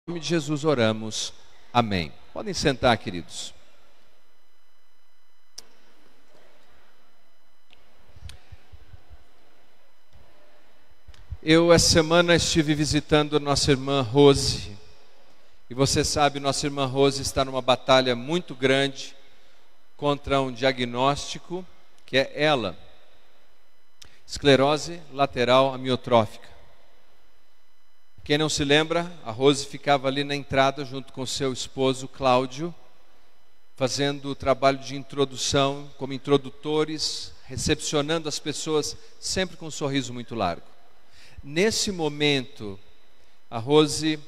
Em nome de Jesus oramos. Amém. Podem sentar, queridos. Eu, essa semana, estive visitando a nossa irmã Rose. E você sabe, nossa irmã Rose está numa batalha muito grande contra um diagnóstico que é ela, esclerose lateral amiotrófica. Quem não se lembra, a Rose ficava ali na entrada junto com seu esposo Cláudio, fazendo o trabalho de introdução, como introdutores, recepcionando as pessoas, sempre com um sorriso muito largo. Nesse momento, a Rose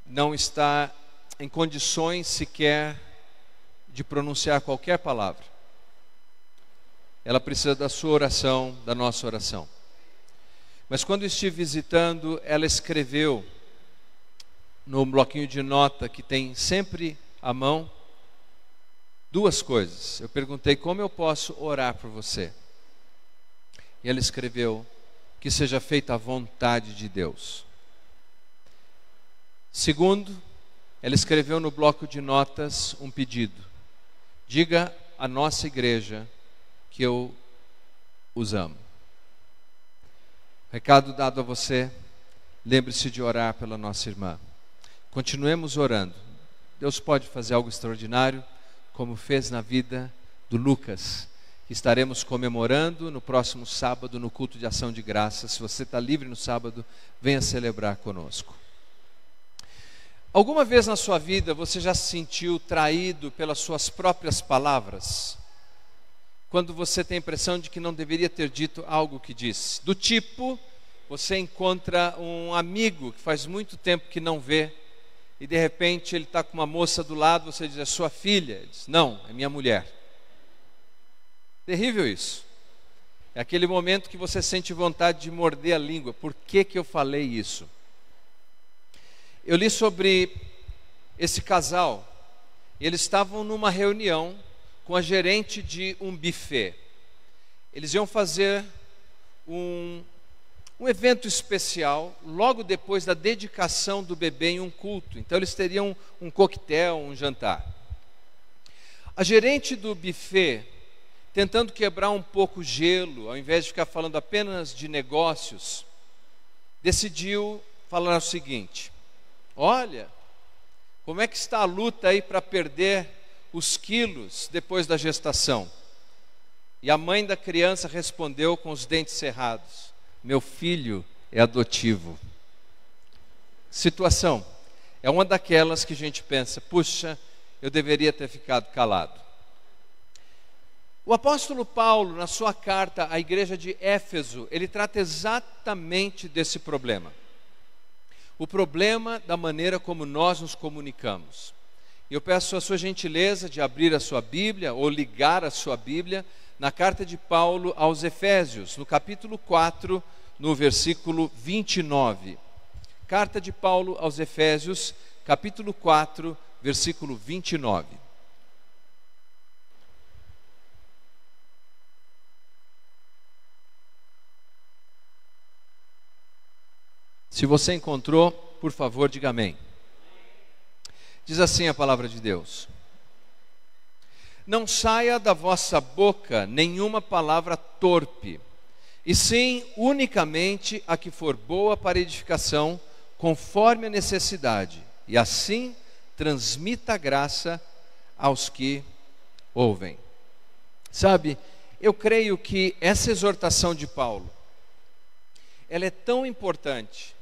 não está em condições sequer de pronunciar qualquer palavra. Ela precisa da sua oração, da nossa oração. Mas quando estive visitando, ela escreveu no bloquinho de nota que tem sempre à mão duas coisas. Eu perguntei: como eu posso orar por você? E ela escreveu: que seja feita a vontade de Deus. Segundo, ela escreveu no bloco de notas um pedido: diga à nossa igreja que eu os amo. Recado dado a você, lembre-se de orar pela nossa irmã. Continuemos orando. Deus pode fazer algo extraordinário, como fez na vida do Lucas, que estaremos comemorando no próximo sábado no culto de ação de graças. Se você está livre no sábado, venha celebrar conosco. Alguma vez na sua vida você já se sentiu traído pelas suas próprias palavras? Quando você tem a impressão de que não deveria ter dito algo que disse. Do tipo, você encontra um amigo que faz muito tempo que não vê, e de repente ele está com uma moça do lado, você diz: é sua filha? Ele diz: não, é minha mulher. Terrível isso. É aquele momento que você sente vontade de morder a língua. Por que eu falei isso? Eu li sobre esse casal, e eles estavam numa reunião com a gerente de um buffet. Eles iam fazer um evento especial logo depois da dedicação do bebê em um culto. Então eles teriam um coquetel, um jantar. A gerente do buffet, tentando quebrar um pouco o gelo, ao invés de ficar falando apenas de negócios, decidiu falar o seguinte: olha, como é que está a luta aí para perder os quilos depois da gestação? E a mãe da criança respondeu com os dentes cerrados: meu filho é adotivo. Situação, é uma daquelas que a gente pensa: puxa, eu deveria ter ficado calado. O apóstolo Paulo, na sua carta à igreja de Éfeso, ele trata exatamente desse problema. O problema da maneira como nós nos comunicamos. Eu peço a sua gentileza de abrir a sua Bíblia, ou ligar a sua Bíblia, na carta de Paulo aos Efésios, no capítulo 4, no versículo 29. Carta de Paulo aos Efésios, capítulo 4, versículo 29. Se você encontrou, por favor, diga amém. Diz assim a palavra de Deus: não saia da vossa boca nenhuma palavra torpe, e sim unicamente a que for boa para edificação, conforme a necessidade, e assim transmita a graça aos que ouvem. Sabe, eu creio que essa exortação de Paulo, ela é tão importante.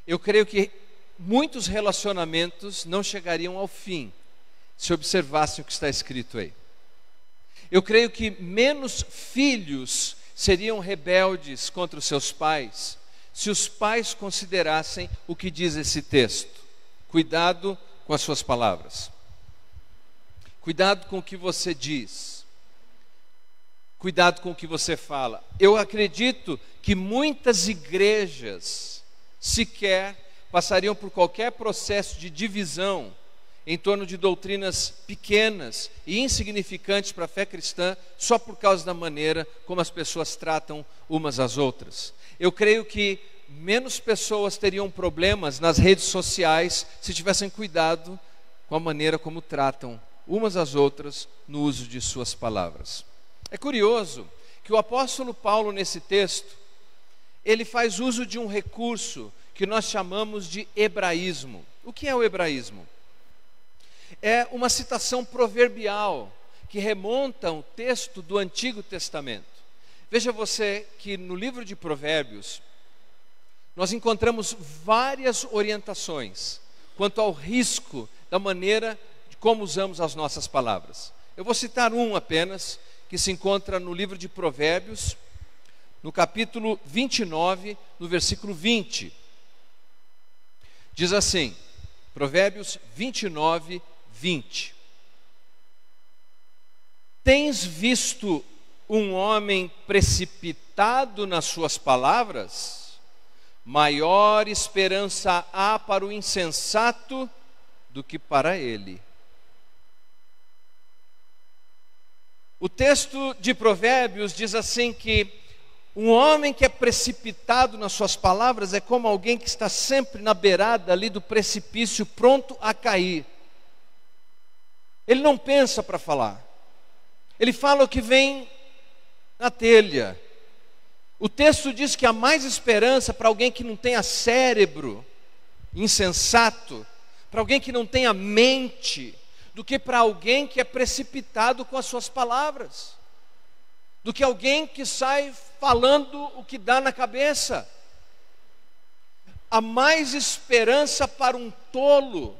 Eu creio que muitos relacionamentos não chegariam ao fim se observassem o que está escrito aí. Eu creio que menos filhos seriam rebeldes contra os seus pais se os pais considerassem o que diz esse texto. Cuidado com as suas palavras. Cuidado com o que você diz. Cuidado com o que você fala. Eu acredito que muitas igrejas sequer passariam por qualquer processo de divisão em torno de doutrinas pequenas e insignificantes para a fé cristã, só por causa da maneira como as pessoas tratam umas às outras. Eu creio que menos pessoas teriam problemas nas redes sociais se tivessem cuidado com a maneira como tratam umas às outras no uso de suas palavras. É curioso que o apóstolo Paulo, nesse texto, ele faz uso de um recurso que nós chamamos de hebraísmo. O que é o hebraísmo? É uma citação proverbial que remonta a um texto do Antigo Testamento. Veja você que no livro de Provérbios, nós encontramos várias orientações quanto ao risco da maneira de como usamos as nossas palavras. Eu vou citar um apenas, que se encontra no livro de Provérbios, no capítulo 29, no versículo 20. Diz assim, Provérbios 29, 20. Tens visto um homem precipitado nas suas palavras? Maior esperança há para o insensato do que para ele. O texto de Provérbios diz assim que um homem que é precipitado nas suas palavras é como alguém que está sempre na beirada ali do precipício, pronto a cair. Ele não pensa para falar. Ele fala o que vem na telha. O texto diz que há mais esperança para alguém que não tenha cérebro insensato, para alguém que não tenha mente, do que para alguém que é precipitado com as suas palavras, do que alguém que sai falando o que dá na cabeça. Há mais esperança para um tolo,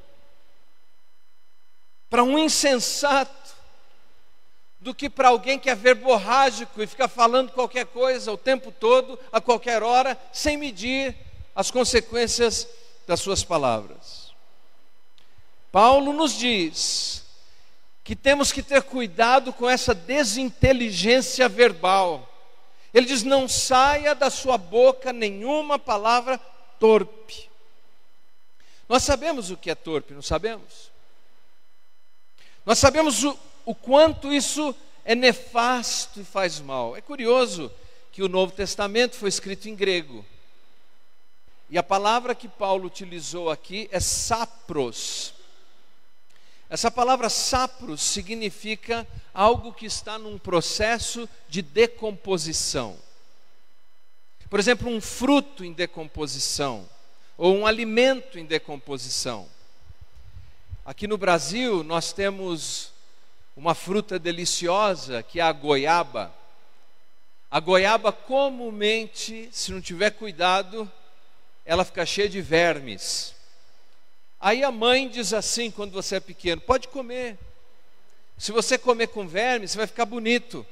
para um insensato, do que para alguém que é verborrágico e fica falando qualquer coisa o tempo todo, a qualquer hora, sem medir as consequências das suas palavras. Paulo nos diz que temos que ter cuidado com essa desinteligência verbal. Ele diz: não saia da sua boca nenhuma palavra torpe. Nós sabemos o que é torpe, não sabemos? Nós sabemos o quanto isso é nefasto e faz mal. É curioso que o Novo Testamento foi escrito em grego. E a palavra que Paulo utilizou aqui é sapros. Essa palavra sapros significa algo que está num processo de decomposição. Por exemplo, um fruto em decomposição, ou um alimento em decomposição. Aqui no Brasil nós temos uma fruta deliciosa que é a goiaba. A goiaba comumente, se não tiver cuidado, ela fica cheia de vermes. Aí a mãe diz assim quando você é pequeno: pode comer. Se você comer com vermes, você vai ficar bonito.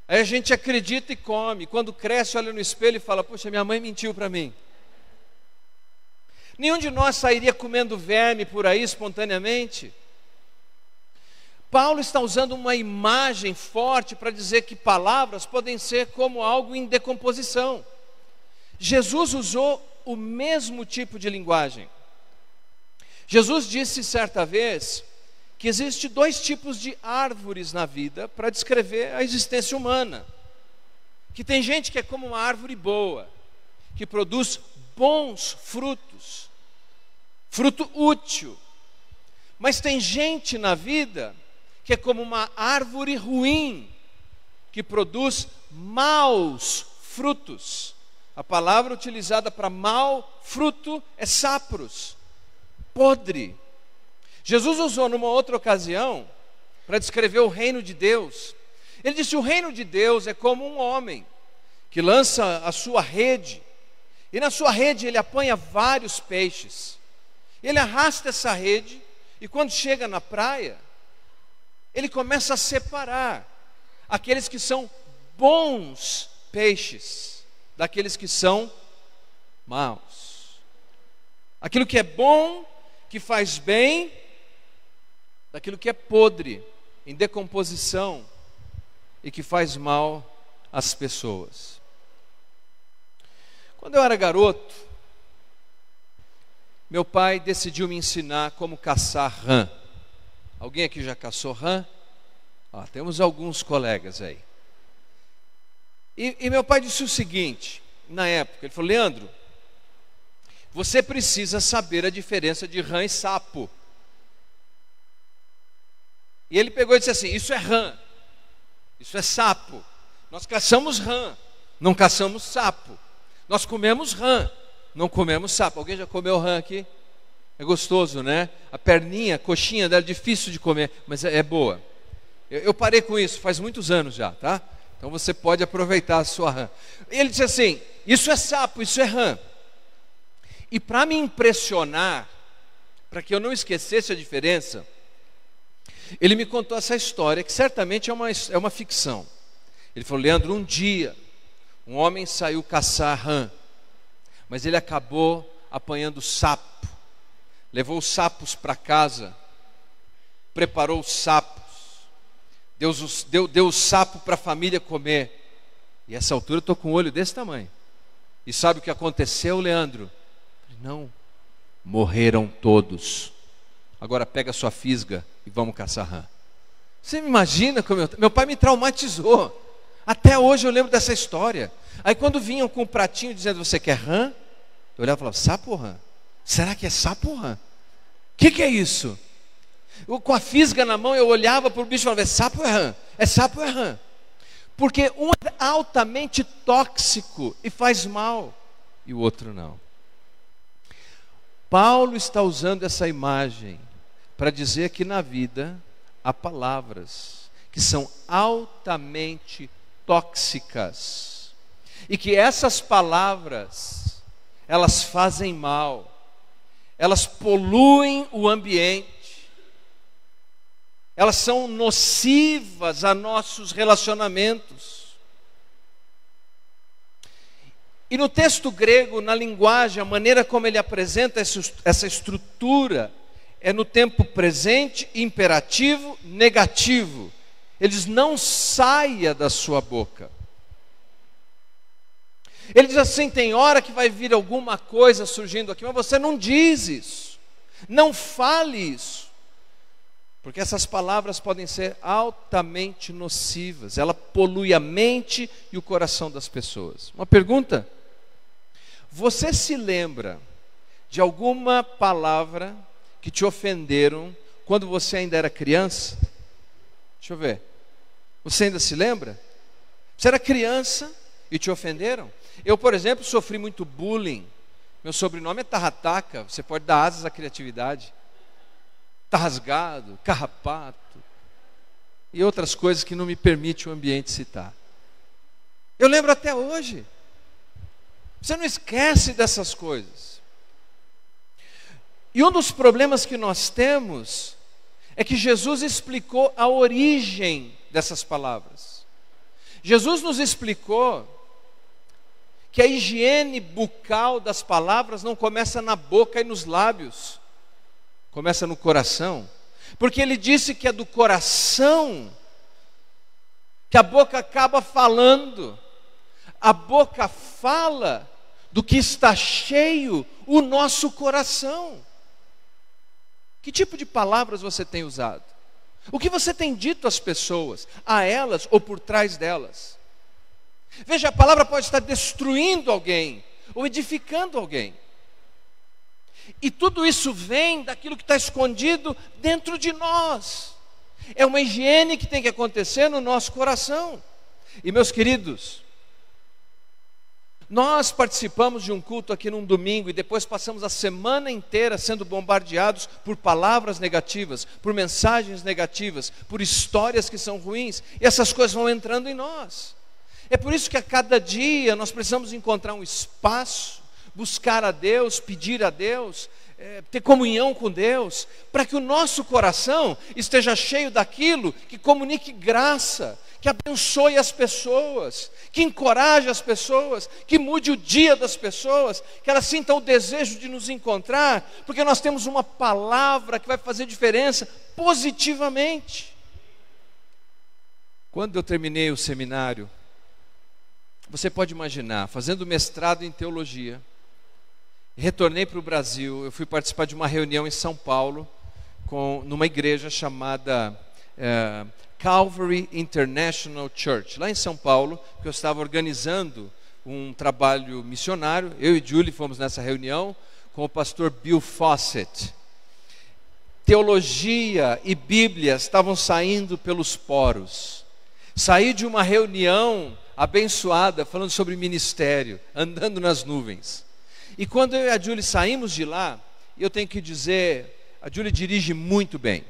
Aí a gente acredita e come. Quando cresce, olha no espelho e fala: poxa, minha mãe mentiu para mim. Nenhum de nós sairia comendo verme por aí espontaneamente. Paulo está usando uma imagem forte para dizer que palavras podem ser como algo em decomposição. Jesus usou o mesmo tipo de linguagem. Jesus disse certa vez que existe dois tipos de árvores na vida para descrever a existência humana. Que tem gente que é como uma árvore boa, que produz bons frutos, fruto útil. Mas tem gente na vida que é como uma árvore ruim, que produz maus frutos. A palavra utilizada para mau fruto é sapros, podre. Jesus usou numa outra ocasião para descrever o reino de Deus. Ele disse: o reino de Deus é como um homem que lança a sua rede, e na sua rede ele apanha vários peixes. Ele arrasta essa rede, e quando chega na praia, ele começa a separar aqueles que são bons peixes daqueles que são maus. Aquilo que é bom, que faz bem, daquilo que é podre, em decomposição e que faz mal às pessoas. Quando eu era garoto, meu pai decidiu me ensinar como caçar rã. Alguém aqui já caçou rã? Temos alguns colegas aí. E meu pai disse o seguinte: na época. Ele falou: Leandro, você precisa saber a diferença de rã e sapo. E ele pegou e disse assim: isso é rã, isso é sapo. Nós caçamos rã, não caçamos sapo. Nós comemos rã, não comemos sapo. Alguém já comeu rã aqui? É gostoso, né? A perninha, a coxinha dela é difícil de comer, mas é boa. Eu parei com isso faz muitos anos já, tá? Então você pode aproveitar a sua rã. Ele disse assim: isso é sapo, isso é rã. E para me impressionar, para que eu não esquecesse a diferença, ele me contou essa história, que certamente é uma ficção. Ele falou: Leandro, um dia um homem saiu caçar rã, mas ele acabou apanhando sapo. Levou os sapos para casa, preparou os sapos, deu o sapo para a família comer. E a essa altura eu estou com um olho desse tamanho. E sabe o que aconteceu, Leandro? Não, morreram todos. Agora pega a sua fisga e vamos caçar rã. Você me imagina como meu pai me traumatizou. Até hoje eu lembro dessa história. Aí quando vinham com um pratinho dizendo: você quer rã? Eu olhava e falava: sapo ou rã? Será que é sapo ou rã? O que é isso? Com a fisga na mão eu olhava para o bicho e falava: é sapo ou é rã? É sapo ou é rã? Porque um é altamente tóxico e faz mal, e o outro não. Paulo está usando essa imagem para dizer que na vida há palavras que são altamente tóxicas, e que essas palavras, elas fazem mal, elas poluem o ambiente, elas são nocivas a nossos relacionamentos. E no texto grego, na linguagem, a maneira como ele apresenta essa estrutura é no tempo presente, imperativo, negativo. Ele diz: não saia da sua boca. Ele diz assim: tem hora que vai vir alguma coisa surgindo aqui, mas você não diz isso, não fale isso, porque essas palavras podem ser altamente nocivas. Ela polui a mente e o coração das pessoas. Uma pergunta: você se lembra de alguma palavra que te ofenderam quando você ainda era criança? Deixa eu ver. Você ainda se lembra? Você era criança e te ofenderam? Eu, por exemplo, sofri muito bullying. Meu sobrenome é Tarrataca. Você pode dar asas à criatividade. Tarrasgado, carrapato e outras coisas que não me permite o ambiente citar. Eu lembro até hoje. Você não esquece dessas coisas. E um dos problemas que nós temos é que Jesus explicou a origem dessas palavras. Jesus nos explicou que a higiene bucal das palavras não começa na boca e nos lábios, começa no coração. Porque ele disse que é do coração que a boca acaba falando. A boca fala do que está cheio o nosso coração. Que tipo de palavras você tem usado? O que você tem dito às pessoas, a elas ou por trás delas? Veja, a palavra pode estar destruindo alguém ou edificando alguém. E tudo isso vem daquilo que está escondido dentro de nós. É uma higiene que tem que acontecer no nosso coração. E meus queridos, nós participamos de um culto aqui num domingo e depois passamos a semana inteira sendo bombardeados por palavras negativas, por mensagens negativas, por histórias que são ruins, e essas coisas vão entrando em nós. É por isso que a cada dia nós precisamos encontrar um espaço, buscar a Deus, pedir a Deus, ter comunhão com Deus, para que o nosso coração esteja cheio daquilo que comunique graça, que abençoe as pessoas, que encoraje as pessoas, que mude o dia das pessoas, que elas sintam o desejo de nos encontrar, porque nós temos uma palavra que vai fazer diferença positivamente. Quando eu terminei o seminário, você pode imaginar, fazendo mestrado em teologia, retornei para o Brasil. Eu fui participar de uma reunião em São Paulo, numa igreja chamada Calvary International Church, lá em São Paulo, que eu estava organizando um trabalho missionário. Eu e Julie fomos nessa reunião com o pastor Bill Fawcett. Teologia e Bíblia estavam saindo pelos poros. Saí de uma reunião abençoada, falando sobre ministério, andando nas nuvens. E quando eu e a Julie saímos de lá, eu tenho que dizer, a Julie dirige muito bem.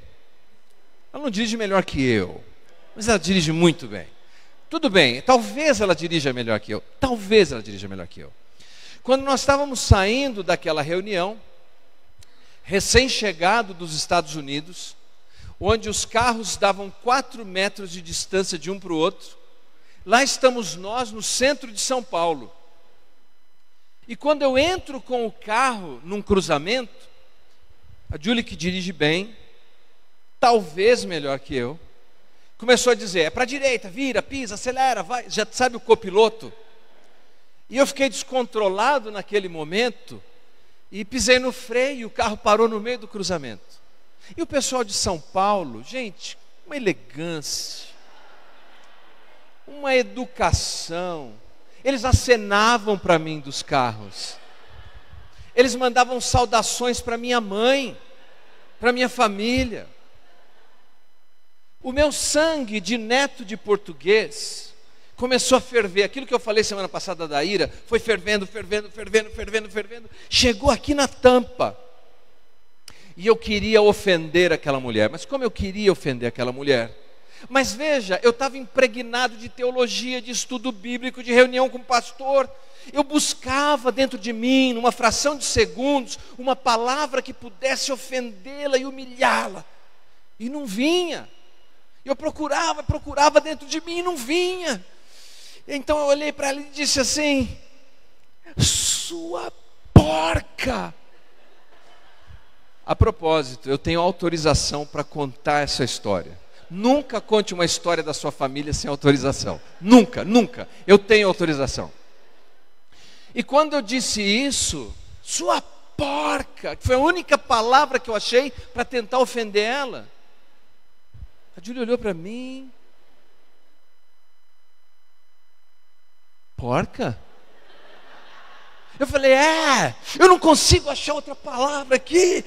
Ela não dirige melhor que eu, mas ela dirige muito bem. Tudo bem, talvez ela dirija melhor que eu. Talvez ela dirija melhor que eu. Quando nós estávamos saindo daquela reunião, recém-chegado dos Estados Unidos, onde os carros davam 4 metros de distância de um para o outro, lá estamos nós no centro de São Paulo. E quando eu entro com o carro num cruzamento, a Julie, que dirige bem, talvez melhor que eu, começou a dizer, é para a direita, vira, pisa, acelera, vai, já sabe o copiloto? E eu fiquei descontrolado naquele momento, e pisei no freio, e o carro parou no meio do cruzamento. E o pessoal de São Paulo, gente, uma elegância, uma educação, eles acenavam para mim dos carros, eles mandavam saudações para minha mãe, para minha família. O meu sangue de neto de português começou a ferver. Aquilo que eu falei semana passada da ira foi fervendo, fervendo, fervendo, fervendo, fervendo. Chegou aqui na tampa. E eu queria ofender aquela mulher. Mas como eu queria ofender aquela mulher? Mas veja, eu estava impregnado de teologia, de estudo bíblico, de reunião com o pastor. Eu buscava dentro de mim, numa fração de segundos, uma palavra que pudesse ofendê-la e humilhá-la. E não vinha. Eu procurava dentro de mim e não vinha. Então eu olhei para ela e disse assim, sua porca. A propósito, eu tenho autorização para contar essa história. Nunca conte uma história da sua família sem autorização. Nunca, nunca. Eu tenho autorização. E quando eu disse isso, sua porca, que foi a única palavra que eu achei para tentar ofender ela, a Júlia olhou para mim. Porca? Eu falei, eu não consigo achar outra palavra aqui.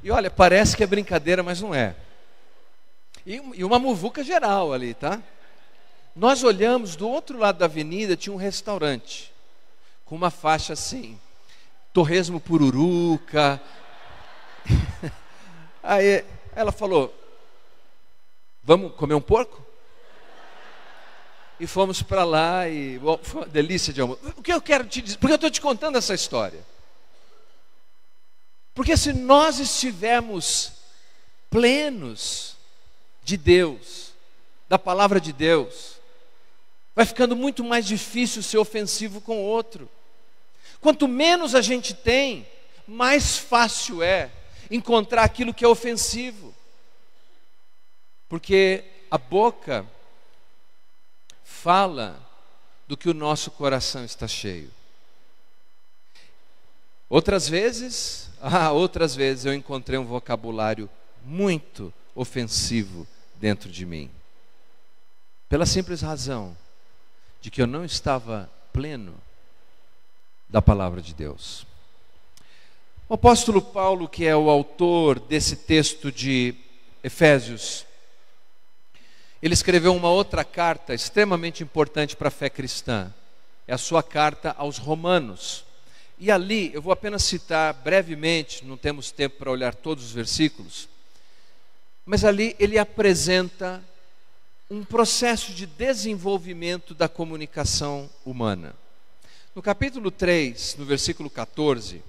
E olha, parece que é brincadeira, mas não é. E uma muvuca geral ali, tá? Nós olhamos, do outro lado da avenida tinha um restaurante, com uma faixa assim, torresmo pururuca. Aí ela falou, vamos comer um porco? E fomos para lá e foi uma delícia de almoço. O que eu quero te dizer? Porque eu estou te contando essa história. Porque se nós estivermos plenos de Deus, da palavra de Deus, vai ficando muito mais difícil ser ofensivo com o outro. Quanto menos a gente tem, mais fácil é encontrar aquilo que é ofensivo. Porque a boca fala do que o nosso coração está cheio. Outras vezes eu encontrei um vocabulário muito ofensivo dentro de mim. Pela simples razão de que eu não estava pleno da palavra de Deus. O apóstolo Paulo, que é o autor desse texto de Efésios, ele escreveu uma outra carta extremamente importante para a fé cristã. É a sua carta aos Romanos. E ali, eu vou apenas citar brevemente, não temos tempo para olhar todos os versículos, mas ali ele apresenta um processo de desenvolvimento da comunicação humana. No capítulo 3, no versículo 14,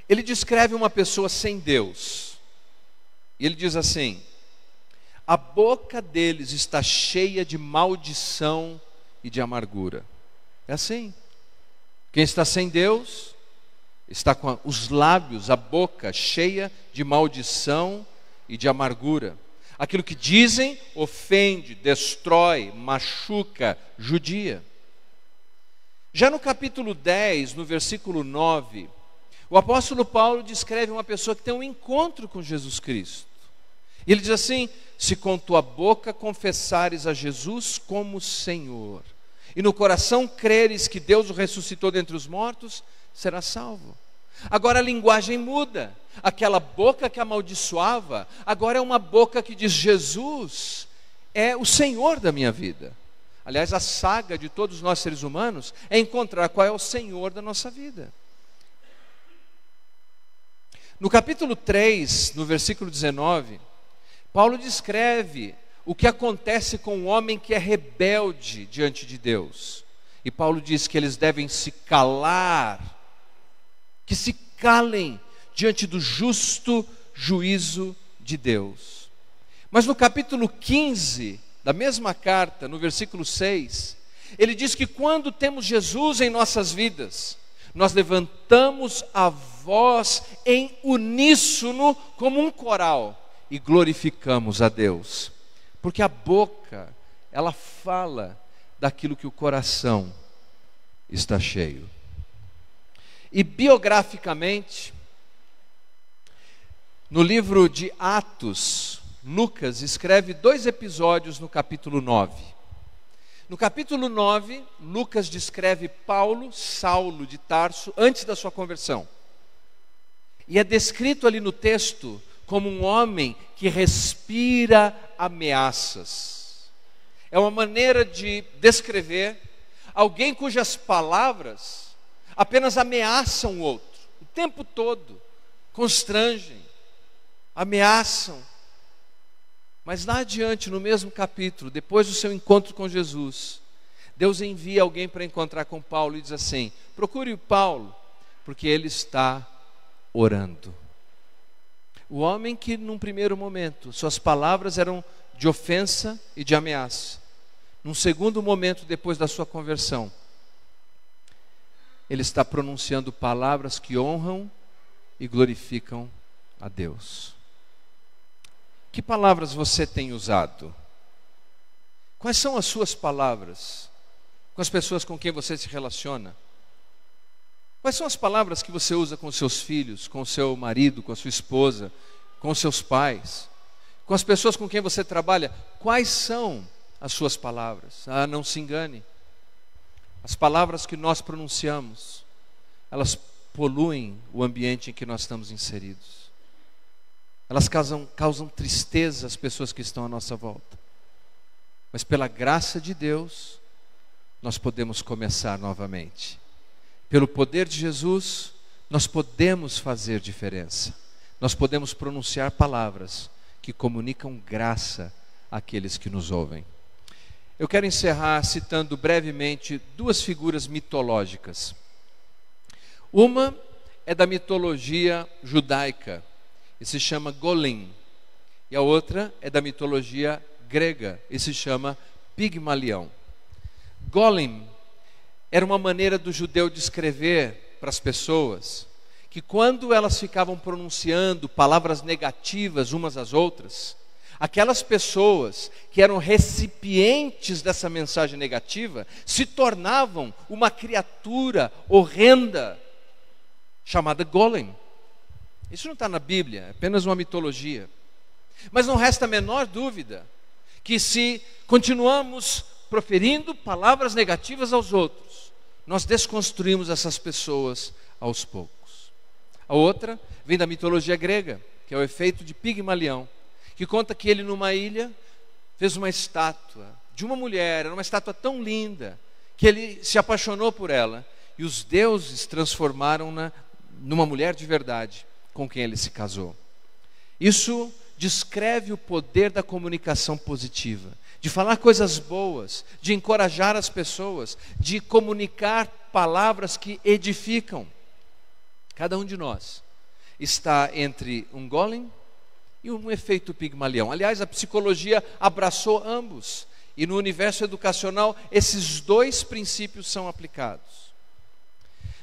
ele descreve uma pessoa sem Deus. E ele diz assim: a boca deles está cheia de maldição e de amargura. É assim. Quem está sem Deus está com os lábios, a boca cheia de maldição e de amargura. Aquilo que dizem ofende, destrói, machuca, judia. Já no capítulo 10, no versículo 9, o apóstolo Paulo descreve uma pessoa que tem um encontro com Jesus Cristo. E ele diz assim: se com tua boca confessares a Jesus como Senhor, e no coração creres que Deus o ressuscitou dentre os mortos, será salvo. Agora a linguagem muda. Aquela boca que amaldiçoava, agora é uma boca que diz: Jesus é o Senhor da minha vida. Aliás, a saga de todos nós seres humanos é encontrar qual é o Senhor da nossa vida. No capítulo 3, no versículo 19, Paulo descreve o que acontece com um homem que é rebelde diante de Deus. E Paulo diz que eles devem se calar, que se calem diante do justo juízo de Deus. Mas no capítulo 15 da mesma carta, no versículo 6, ele diz que quando temos Jesus em nossas vidas, nós levantamos a voz em uníssono como um coral e glorificamos a Deus. Porque a boca, ela fala daquilo que o coração está cheio. E biograficamente, no livro de Atos, Lucas escreve 2 episódios no capítulo 9. No capítulo 9, Lucas descreve Paulo, Saulo de Tarso, antes da sua conversão. E é descrito ali no texto como um homem que respira ameaças. É uma maneira de descrever alguém cujas palavras apenas ameaçam o outro, o tempo todo, constrangem, ameaçam. Mas lá adiante, no mesmo capítulo, depois do seu encontro com Jesus, Deus envia alguém para encontrar com Paulo e diz assim: procure o Paulo, porque ele está orando. O homem que num primeiro momento suas palavras eram de ofensa e de ameaça, num segundo momento depois da sua conversão, ele está pronunciando palavras que honram e glorificam a Deus. Que palavras você tem usado? Quais são as suas palavras com as pessoas com quem você se relaciona? Quais são as palavras que você usa com os seus filhos, com o seu marido, com a sua esposa, com os seus pais, com as pessoas com quem você trabalha? Quais são as suas palavras? Ah, não se engane. As palavras que nós pronunciamos, elas poluem o ambiente em que nós estamos inseridos. Elas causam tristeza às pessoas que estão à nossa volta. Mas pela graça de Deus, nós podemos começar novamente. Pelo poder de Jesus, nós podemos fazer diferença. Nós podemos pronunciar palavras que comunicam graça àqueles que nos ouvem. Eu quero encerrar citando brevemente 2 figuras mitológicas. Uma é da mitologia judaica e se chama Golem. E a outra é da mitologia grega e se chama Pigmalião. Golem era uma maneira do judeu descrever para as pessoas que quando elas ficavam pronunciando palavras negativas umas às outras, aquelas pessoas que eram recipientes dessa mensagem negativa se tornavam uma criatura horrenda chamada Golem. Isso não está na Bíblia, é apenas uma mitologia. Mas não resta a menor dúvida que se continuamos proferindo palavras negativas aos outros, nós desconstruímos essas pessoas aos poucos. A outra vem da mitologia grega, que é o efeito de Pigmalião, que conta que ele numa ilha fez uma estátua de uma mulher, era uma estátua tão linda, que ele se apaixonou por ela, e os deuses transformaram-na numa mulher de verdade, com quem ele se casou. Isso descreve o poder da comunicação positiva, de falar coisas boas, de encorajar as pessoas, de comunicar palavras que edificam. Cada um de nós está entre um golem e um efeito Pigmalião. Aliás, a psicologia abraçou ambos, e no universo educacional esses 2 princípios são aplicados.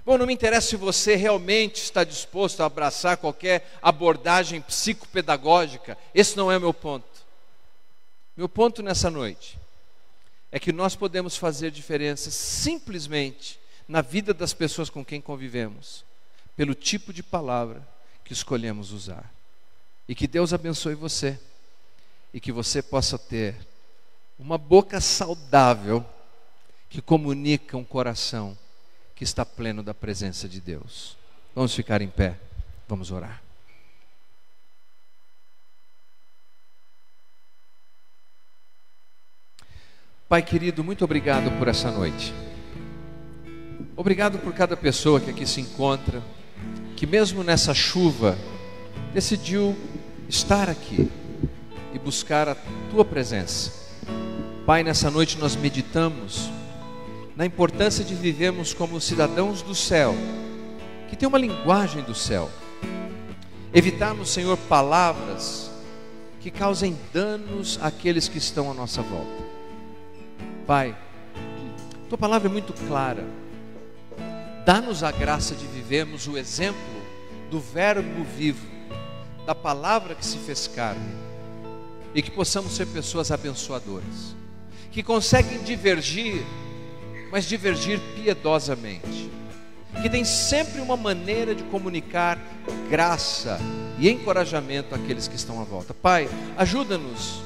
Bom, não me interessa se você realmente está disposto a abraçar qualquer abordagem psicopedagógica, esse não é o meu ponto. Meu ponto nessa noite é que nós podemos fazer diferença simplesmente na vida das pessoas com quem convivemos, pelo tipo de palavra que escolhemos usar. E que Deus abençoe você, e que você possa ter uma boca saudável, que comunica um coração que está pleno da presença de Deus. Vamos ficar em pé, vamos orar. Pai querido, muito obrigado por essa noite. Obrigado por cada pessoa que aqui se encontra, que mesmo nessa chuva, decidiu estar aqui e buscar a Tua presença. Pai, nessa noite nós meditamos na importância de vivermos como cidadãos do céu, que tem uma linguagem do céu. Evitarmos, Senhor, palavras que causem danos àqueles que estão à nossa volta. Pai, Tua palavra é muito clara. Dá-nos a graça de vivermos o exemplo do Verbo vivo, da palavra que se fez carne, e que possamos ser pessoas abençoadoras, que conseguem divergir, mas divergir piedosamente, que tem sempre uma maneira de comunicar graça e encorajamento àqueles que estão à volta. Pai, ajuda-nos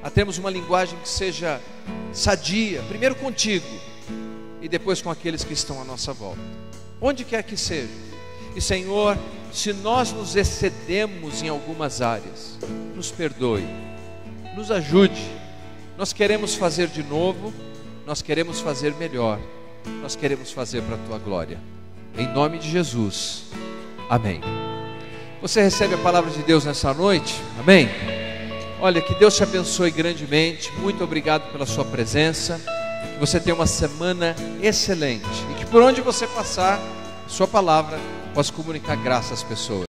a termos uma linguagem que seja sadia, primeiro contigo e depois com aqueles que estão à nossa volta, onde quer que seja. E Senhor, se nós nos excedemos em algumas áreas, nos perdoe, nos ajude. Nós queremos fazer de novo, nós queremos fazer melhor, nós queremos fazer para a Tua glória. Em nome de Jesus, amém. Você recebe a palavra de Deus nessa noite? Amém? Olha, que Deus te abençoe grandemente. Muito obrigado pela sua presença. Que você tenha uma semana excelente e que por onde você passar, a sua palavra possa comunicar graça às pessoas.